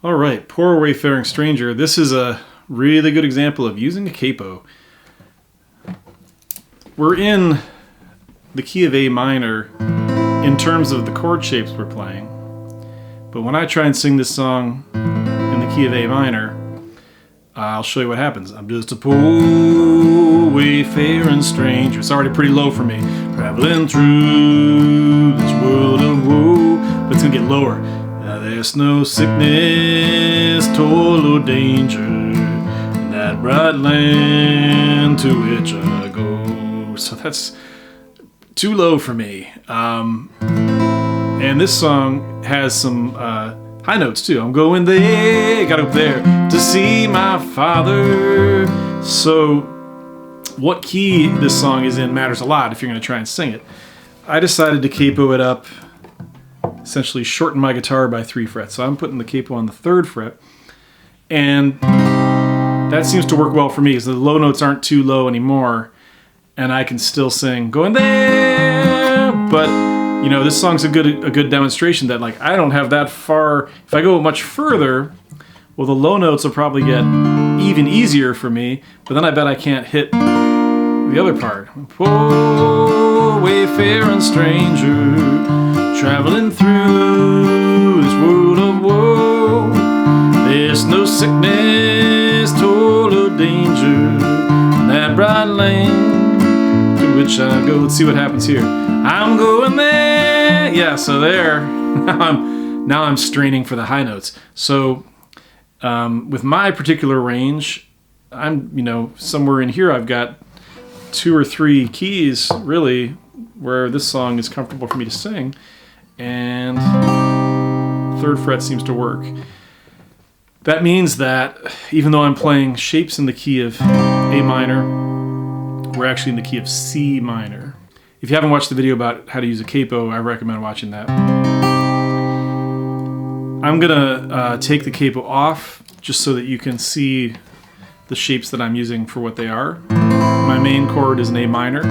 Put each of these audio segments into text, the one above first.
All right, Poor Wayfaring Stranger. This is a really good example of using a capo. We're in the key of A minor in terms of the chord shapes we're playing. But when I try and sing this song in the key of A minor, I'll show you what happens. I'm just a poor wayfaring stranger. It's already pretty low for me. Traveling through this world of woe. But it's gonna get lower. There's no sickness, toil, or danger in that bright land to which I go. So that's too low for me. And this song has some high notes too. I'm going there, got up there to see my father. So what key this song is in matters a lot if you're going to try and sing it. I decided to capo it up, essentially shorten my guitar by 3 frets. So I'm putting the capo on the 3rd fret. And that seems to work well for me because the low notes aren't too low anymore. And I can still sing going there, but you know, this song's a good demonstration that like I don't have that far. If I go much further, well, the low notes will probably get even easier for me, but then I bet I can't hit the other part. Poor wayfaring stranger, traveling through this world of woe. There's no sickness, toil, or danger in that bright land to which I go. Let's see what happens here. I'm going there. Yeah, so there. Now I'm straining for the high notes. So with my particular range, I'm somewhere in here. I've got 2 or 3 keys really where this song is comfortable for me to sing, and 3rd fret seems to work. That means that even though I'm playing shapes in the key of A minor, we're actually in the key of C minor. If you haven't watched the video about how to use a capo, I recommend watching that. I'm gonna take the capo off just so that you can see the shapes that I'm using for what they are. My main chord is an A minor.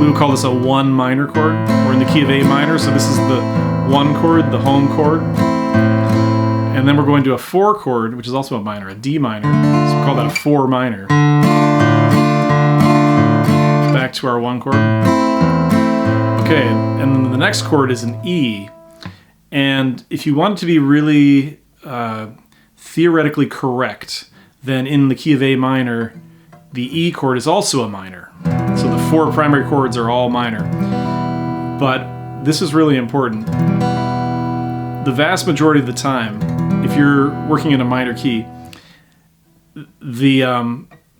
We would call this a 1 minor chord. We're in the key of A minor, so this is the 1 chord, the home chord. And then we're going to a 4 chord, which is also a minor, a D minor. So we call that a 4 minor. Back to our 1 chord. Okay, and then the next chord is an E. And if you want it to be really theoretically correct, then in the key of A minor, the E chord is also a minor. So the 4 primary chords are all minor. But this is really important. The vast majority of the time, if you're working in a minor key, the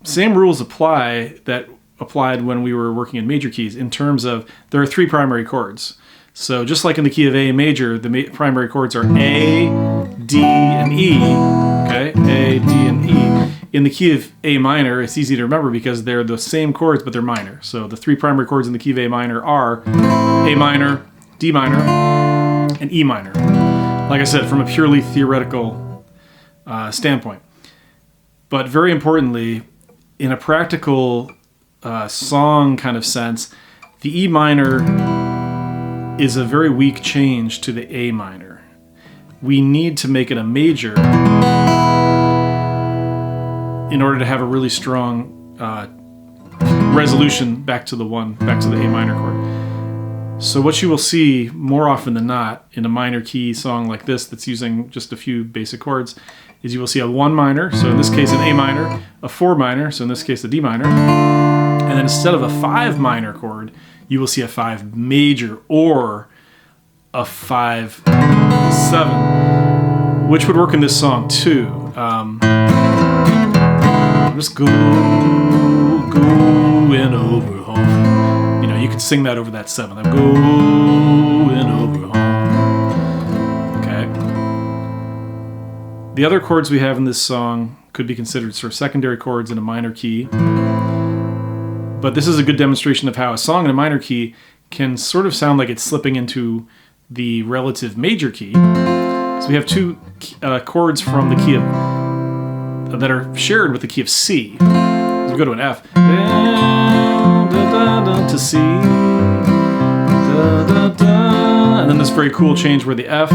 same rules apply that applied when we were working in major keys in terms of there are 3 primary chords. So just like in the key of A major, the primary chords are A, D, and E. Okay, A, D, and E. In the key of A minor, it's easy to remember because they're the same chords, but they're minor. So the 3 primary chords in the key of A minor are A minor, D minor, and E minor. Like I said, from a purely theoretical standpoint. But very importantly, in a practical song kind of sense, the E minor is a very weak change to the A minor. We need to make it a major in order to have a really strong resolution back to the A minor chord. So what you will see more often than not in a minor key song like this that's using just a few basic chords is you will see a 1 minor, so in this case an A minor, a 4 minor, so in this case a D minor, and then instead of a 5 minor chord, you will see a 5 major or a 5/7, which would work in this song too. Just going over home. You could sing that over that 7th. I'm going over home. Okay. The other chords we have in this song could be considered sort of secondary chords in a minor key. But this is a good demonstration of how a song in a minor key can sort of sound like it's slipping into the relative major key. So we have 2 chords from the key of that are shared with the key of C. So we go to an F. To C. And then this very cool change where the F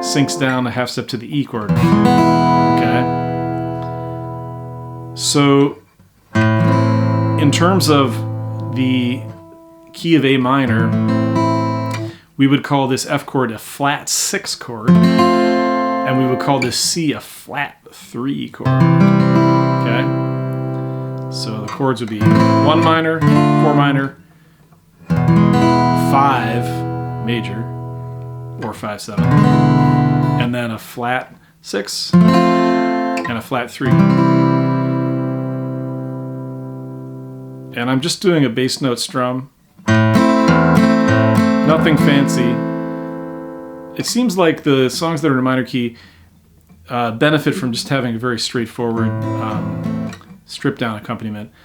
sinks down a half step to the E chord. Okay? So, in terms of the key of A minor, we would call this F chord a flat 6 chord, and we would call this C a flat 3 chord. Okay? So the chords would be 1 minor, 4 minor, 5 major, or 5/7, and then a flat 6 and a flat 3. And I'm just doing a bass note strum. Nothing fancy. It seems like the songs that are in a minor key benefit from just having a very straightforward, stripped down accompaniment.